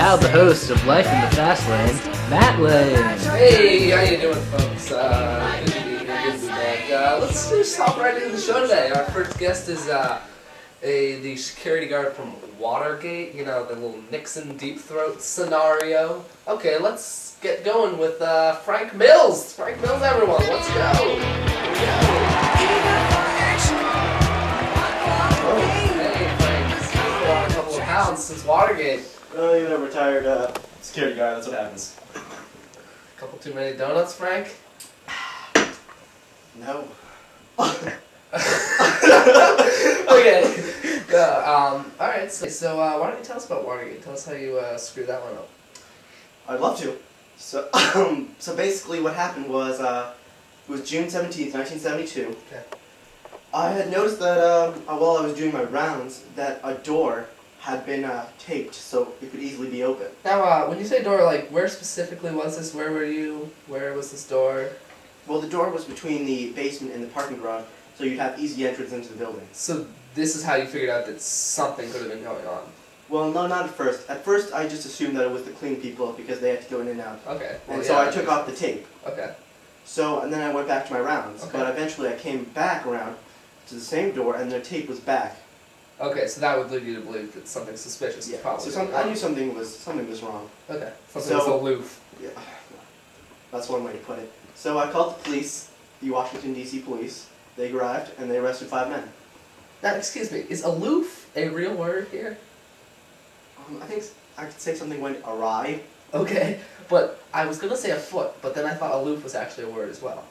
now the host of Life in the Fast Lane, Matt Lane. Hey, how you doing, folks? Good to be here, good to be back. Let's just hop right into the show today. Our first guest is the security guard from Watergate, you know, the little Nixon deep throat scenario. Okay, let's get going with Frank Mills. Frank Mills, everyone, let's go. Here we go. Hey, Frank, you've put on a couple of pounds since Watergate. Well, you're a retired security guard, that's what happens. Couple too many donuts, Frank? No. Okay. Alright, so why don't you tell us about Watergate? Tell us how you screwed that one up. I'd love to. So, so basically what happened was, it was June 17th, 1972. Okay. I had noticed that while I was doing my rounds, that a door had been taped so it could easily be opened. Now, when you say door, like, where specifically was this? Where were you? Where was this door? Well, the door was between the basement and the parking garage, so you'd have easy entrance into the building. So this is how you figured out that something could have been going on? Well, no, not at first. At first, I just assumed that it was the clean people because they had to go in and out. Okay. Well, And yeah, so I took off the tape. Okay. So, and then I went back to my rounds. Okay. But eventually I came back around to the same door and the tape was back. Okay, so that would lead you to believe that something suspicious was probably So I knew something was wrong. Okay. Something was aloof. Yeah, that's one way to put it. So I called the police, the Washington, D.C. police. They arrived and they arrested 5 men. Now, excuse me, is aloof a real word here? I think I could say something went awry. Okay, but I was gonna say afoot, but then I thought aloof was actually a word as well.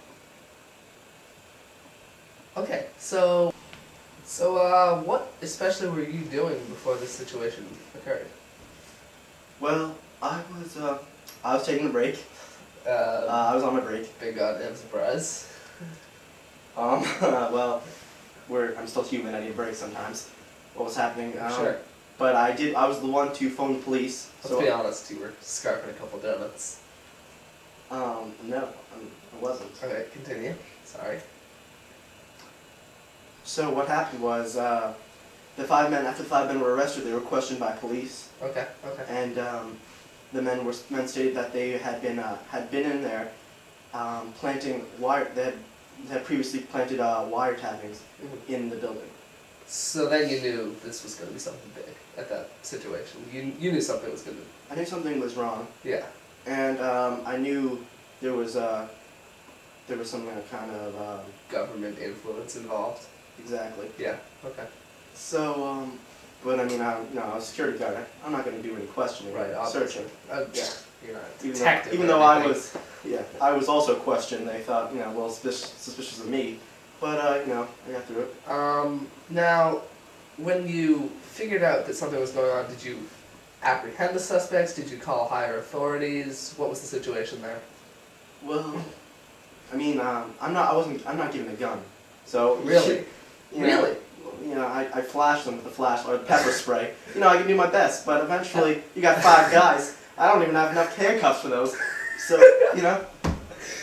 Okay, so what especially were you doing before this situation occurred? Well, I was taking a break. I was on my break. Big goddamn surprise. Well, I'm still human. I need a break sometimes. What was happening? Sure. But I was the one to phone the police. Let's be honest, you were scarfing a couple donuts. No, I wasn't. Okay, continue. Sorry. So what happened was, after the 5 men were arrested, they were questioned by police. Okay. Okay. And the men stated that they had been in there planting wire. They had previously planted wiretappings in the building. So then you knew this was going to be something big at that situation. You knew something was going to. I knew something was wrong. Yeah. And I knew there was some kind of Government influence involved. Exactly. Yeah. Okay. So but I mean, I was a security guard. I'm not going to do any questioning, Right. searching. Yeah. You're not a Even detective. though I was also questioned. They thought, well, suspicious of me. But I got through it. Now, when you figured out that something was going on, did you apprehend the suspects? Did you call higher authorities? What was the situation there? Well, I mean, I'm not given a gun. So Really? Really? I flashed them with a flashlight, or pepper spray. I can do my best, but eventually you got 5 guys. I don't even have enough handcuffs for those. So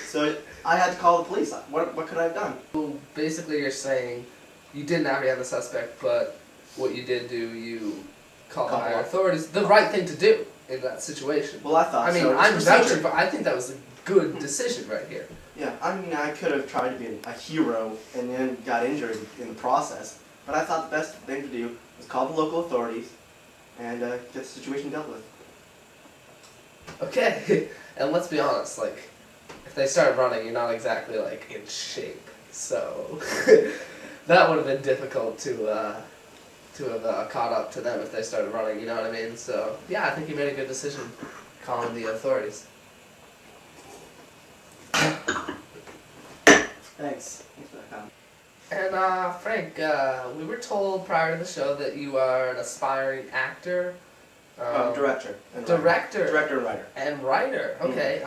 so I had to call the police. What could I have done? Well, basically, you're saying you didn't apprehend the suspect, but what you did do, you called higher authorities. The right thing to do in that situation. Well, I thought. I mean, so. I'm vouching, but I think that was a good decision right here. Yeah, I mean, I could have tried to be a hero and then got injured in the process. But I thought the best thing to do was call the local authorities and get the situation dealt with. Okay, and let's be honest, like, if they started running, you're not exactly, like, in shape. So, that would have been difficult to have caught up to them if they started running, you know what I mean? So, yeah, I think you made a good decision calling the authorities. Thanks. Thanks for that comment. And, Frank, we were told prior to the show that you are an aspiring actor. Director. Director. Director and writer. And writer, okay.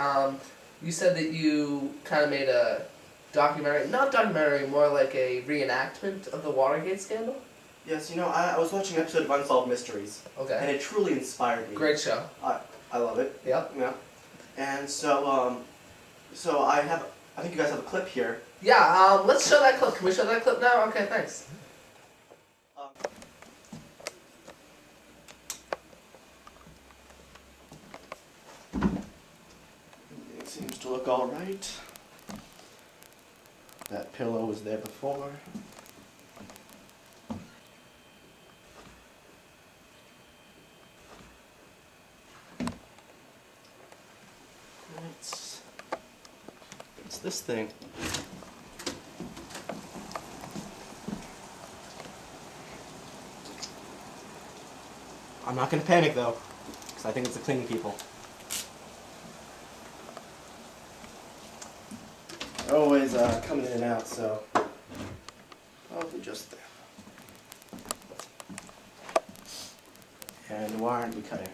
You said that you kind of made a documentary, not documentary, more like a reenactment of the Watergate scandal? Yes, I was watching an episode of Unsolved Mysteries. Okay. And it truly inspired me. Great show. I love it. Yep. Yeah. And so I think you guys have a clip here. Yeah, let's show that clip. Can we show that clip now? Okay, thanks. to look all right. That pillow was there before. It's this thing. I'm not gonna panic though, because I think it's the cleaning people. They're always coming in and out, so probably just there. And why aren't we cutting?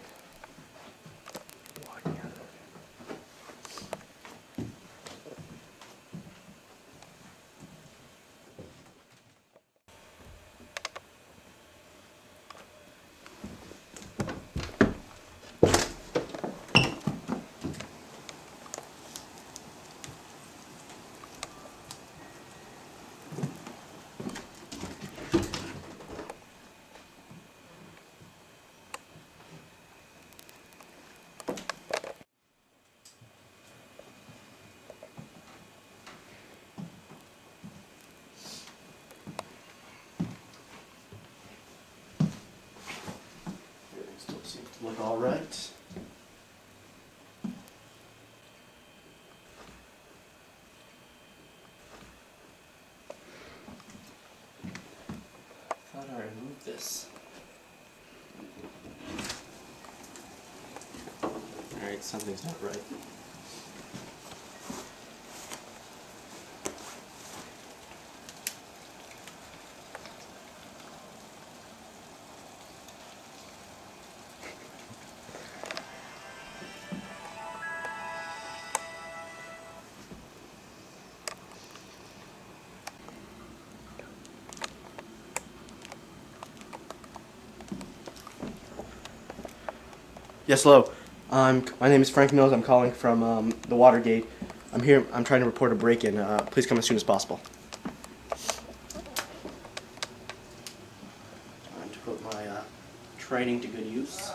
Everything still seems to look all right. I thought I removed this. Alright, something's not right. Yes, hello. My name is Frank Mills. I'm calling from the Watergate. I'm here. I'm trying to report a break-in. Please come as soon as possible. Time to put my training to good use.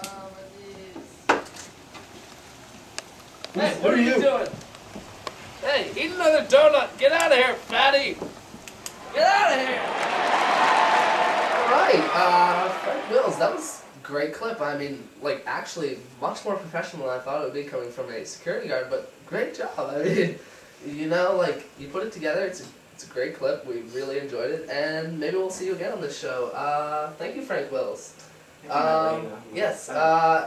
Hey, what are you doing? Hey, eat another donut. Get out of here, fatty. Get out of here. All right, Frank Mills, that was a great clip. I mean, like, actually, much more professional than I thought it would be coming from a security guard, but great job. I mean, you know, like, you put it together. It's a great clip. We really enjoyed it, and maybe we'll see you again on this show. Thank you, Frank Mills. Yes,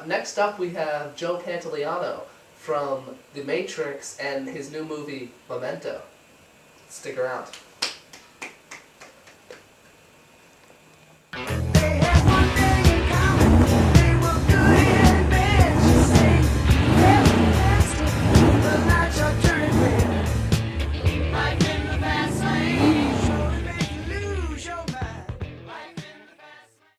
next up we have Joe Pantoliano from The Matrix and his new movie, Memento. Stick around.